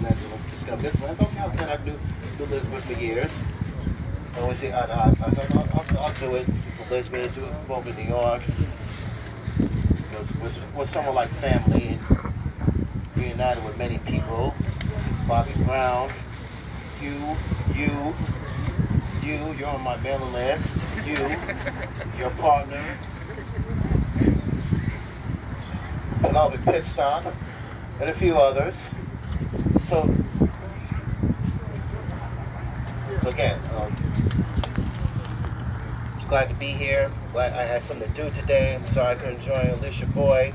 learned to discover this one. I said, okay, I'll attend. I've do Elizabeth for years. I always say, I was like, I'll do it for Elizabeth, do it for Vocal New York. Because with someone like family and reunited with many people, Bobby Brown, you're on my mailing list. Your partner. And I'll be Pit Stop, and a few others. So, again, just glad to be here. Glad I had something to do today. I'm sorry I couldn't join Alicia Boy.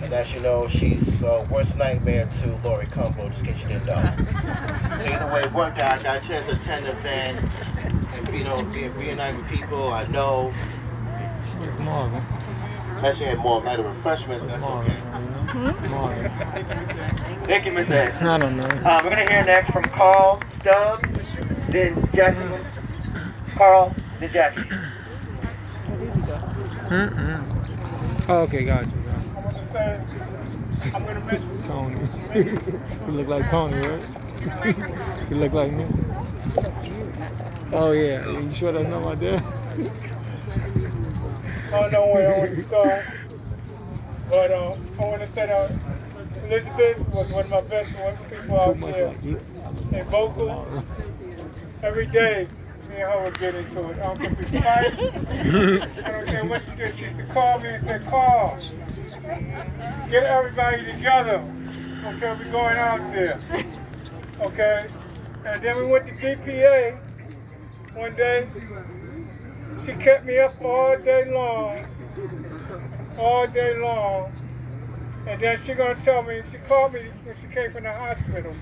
And as you know, she's worst nightmare to Lori Cumbo, just in case you didn't know. So either way it worked out. I got a chance to attend the event and be reunited with people I know. Actually had more lighter refreshments, that's okay. Thank you, Ms. A. I don't know. We're going to hear next from Carl, Doug, then Jackie. Carl, then Jackie. Oh, okay, got you. I'm going to miss Tony. You look like Tony, right? You look like me. Oh, yeah. You sure that's not my dad? I don't know where I want to start, but I want to say that Elizabeth was one of my best people out there in Vocal. Every day, me and her would get into it. I don't think we fight. I don't care what she did. She used to call me and say, Carl, get everybody together. Okay, we're going out there. Okay? And then we went to DPA one day. She kept me up all day long, and then she gonna tell me, she called me when she came from the hospital.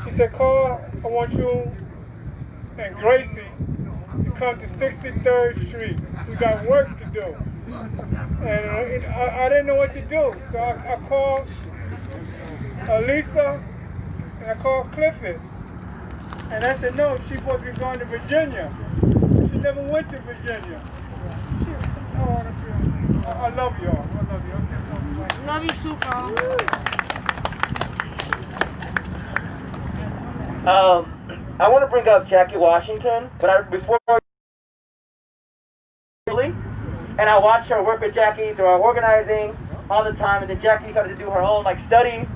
She said, Carl, I want you and Gracie to come to 63rd Street. We got work to do. And I didn't know what to do, so I called Lisa and I called Clifford. And I said, no, she's supposed to be going to Virginia. She never went to Virginia. I love y'all. I love you. Love you too, Carl. I want to bring up Jackie Washington, but before and I watched her work with Jackie through our organizing all the time, and then Jackie started to do her own studies.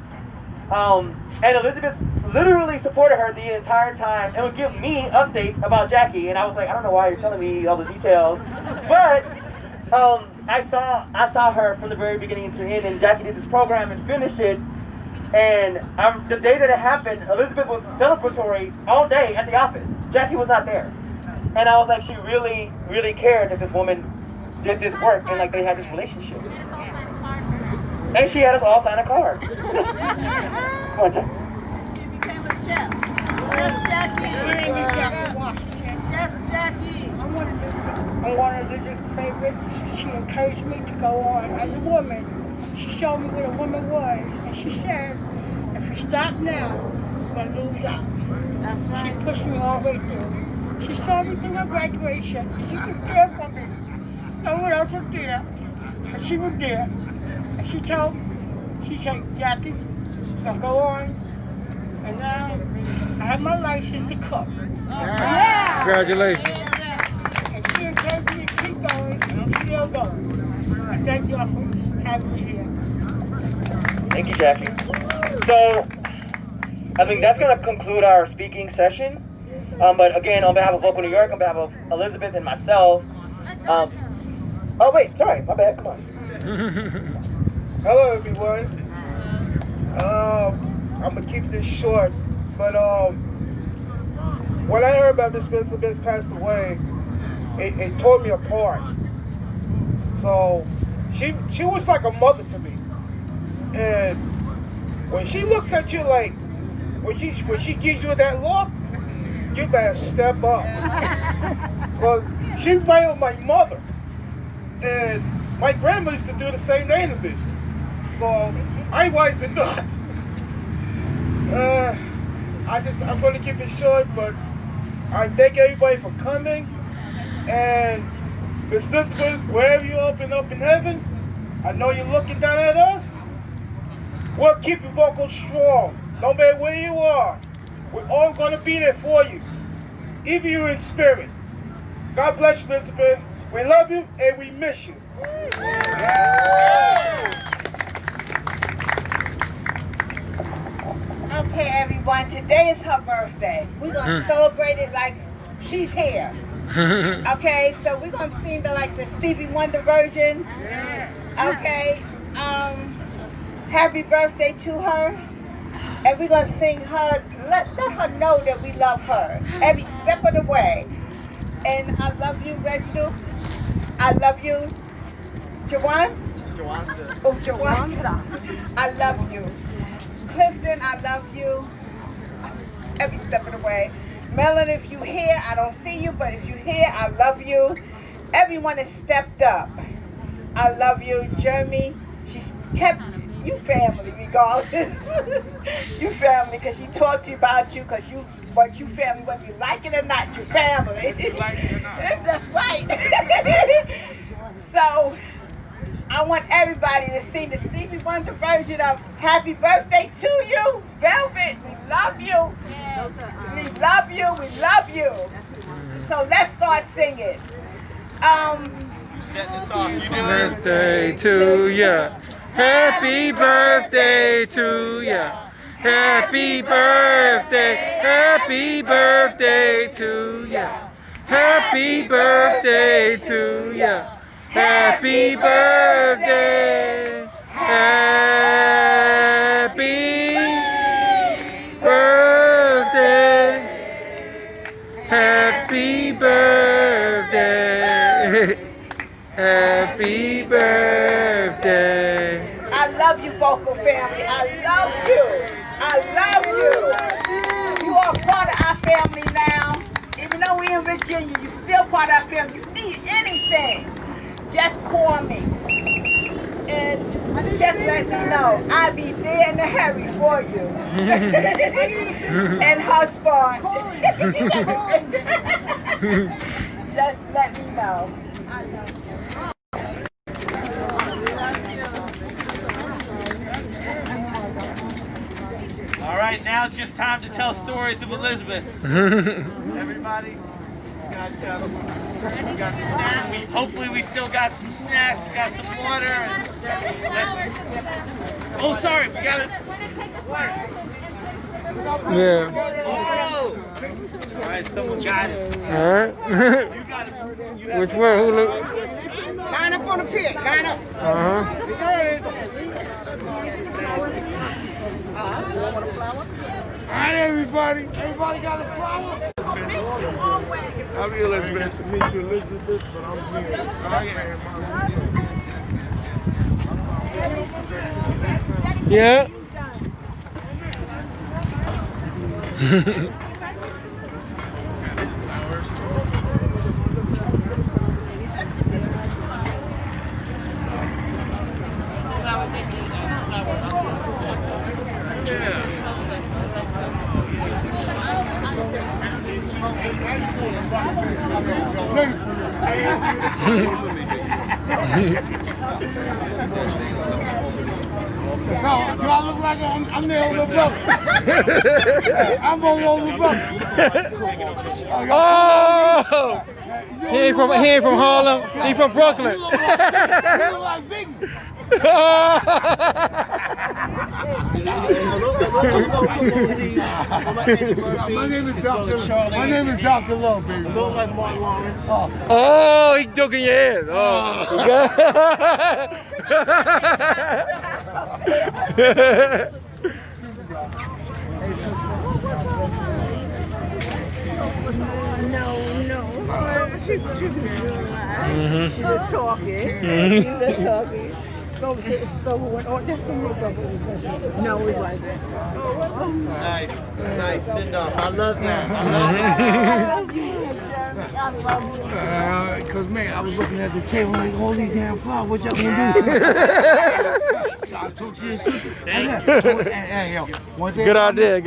And Elizabeth literally supported her the entire time and would give me updates about Jackie. And I was like, I don't know why you're telling me all the details, but I saw her from the very beginning to end, and Jackie did this program and finished it. And the day that it happened, Elizabeth was celebratory all day at the office. Jackie was not there, and I was like, she really, really cared that this woman did this work and they had this relationship. And she had us all sign a card. Come on, Jackie. She became a chef. Chef Jackie. Chef Jackie. I'm one of Elizabeth's favorites. She encouraged me to go on as a woman. She showed me what a woman was, and she said, if we stop now, we're going to lose out. That's right. She pushed me all the way through. She saw me through my graduation, and she was there for me. No one else was there, but she was there. And she said, Jackie, now go on. And now I have my license to cook. Yeah. Congratulations. And she encouraged me to keep going, and I'm still going. I thank y'all for having me here. Thank you, Jackie. So, I think that's going to conclude our speaking session. But again, on behalf of Vocal New York, on behalf of Elizabeth and myself, oh wait, sorry, my bad, come on. Hello everyone. I'm gonna keep this short, but when I heard about Miss Elizabeth passed away, it tore me apart. So she was like a mother to me, and when she looks at you like when she gives you that look, you better step up, because she was my mother, and my grandma used to do the same thing to me. So I wasn't up. I'm going to keep it short, but I thank everybody for coming. And Miss Elizabeth, wherever you open up in heaven, I know you're looking down at us. We'll keep your vocal strong, no matter where you are. We're all going to be there for you, even you in spirit. God bless you, Elizabeth. We love you and we miss you. Okay, everyone, today is her birthday. We're going to celebrate it like she's here. Okay, so we're going to sing the Stevie Wonder version. Okay, happy birthday to her. And we're going to sing her, let her know that we love her every step of the way. And I love you, Reginald. I love you, Jawan. Oh, Jawanza. I love you. Clifton, I love you every step of the way. Melon, if you're here, I don't see you, but if you're here, I love you. Everyone has stepped up. I love you. Jeremy, she's kept you family regardless. You family, because she talked to you about you, but you family, whether you like it or not, you family. You like it or not. That's right. So, I want everybody to sing the Stevie Wonder version of Happy Birthday to You, Velvet. We love you. We love you. We love you. So let's start singing. You set this off. You did Birthday to ya. Happy birthday to ya. Happy birthday. Happy birthday to ya. Happy birthday to ya. Happy birthday, happy birthday, happy birthday, happy birthday. I love you, Vocal family. I love you. I love you. You are part of our family now. Even though we're in Virginia, you're still part of our family. If you need anything, just call me and just let me know. I'll be there in a hurry for you. And husband. Just let me know. I love you. All right, now it's just time to tell stories of Elizabeth. Everybody. We got snacks. Hopefully we still got some snacks. We got some water. Oh, sorry. We got it. Yeah. Oh. All right, someone got it. All right. Which way? Who look? Line up on the pit. Line up. All right, everybody. Everybody got a flower? I'm here, Elizabeth. Nice to meet you, Elizabeth, but I'm here. Yeah. No, do I look like I'm the older brother? I'm on the older brother. Oh! He ain't from Harlem. He from Brooklyn. You look like Biggie. My name is Dr. Love, baby. I look like Martin Lawrence. Oh, he joking your head. Oh. No. She was She was talking. She was talking. That's the little brother. No, it wasn't. Nice send off. I love that. Because, man, I was looking at the table like, all these damn flowers, what y'all gonna do? So I took to your sister. Hey, yo, one thing. Good idea.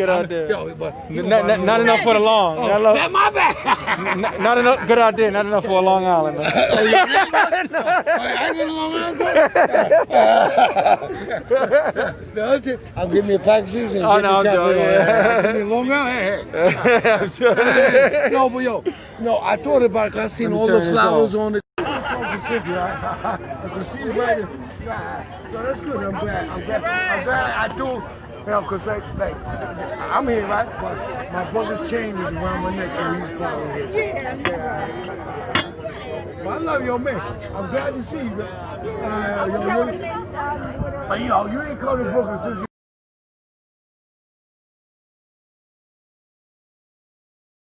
Yo, but Not enough for the long. That's my bad. Not enough. Good idea. Not enough for a Long Island. I get Long Island. I'll give me a pack of shoes and I'm joking. give me a Long Island. No, but yo, I thought about it because I seen all the flowers on the. So that's good. I'm glad I do. You know, because like, I'm here, right? But my brother's chain is around my neck, so he's probably here. Well, I love your man. I'm glad to see you, man. You ain't come to Brooklyn since you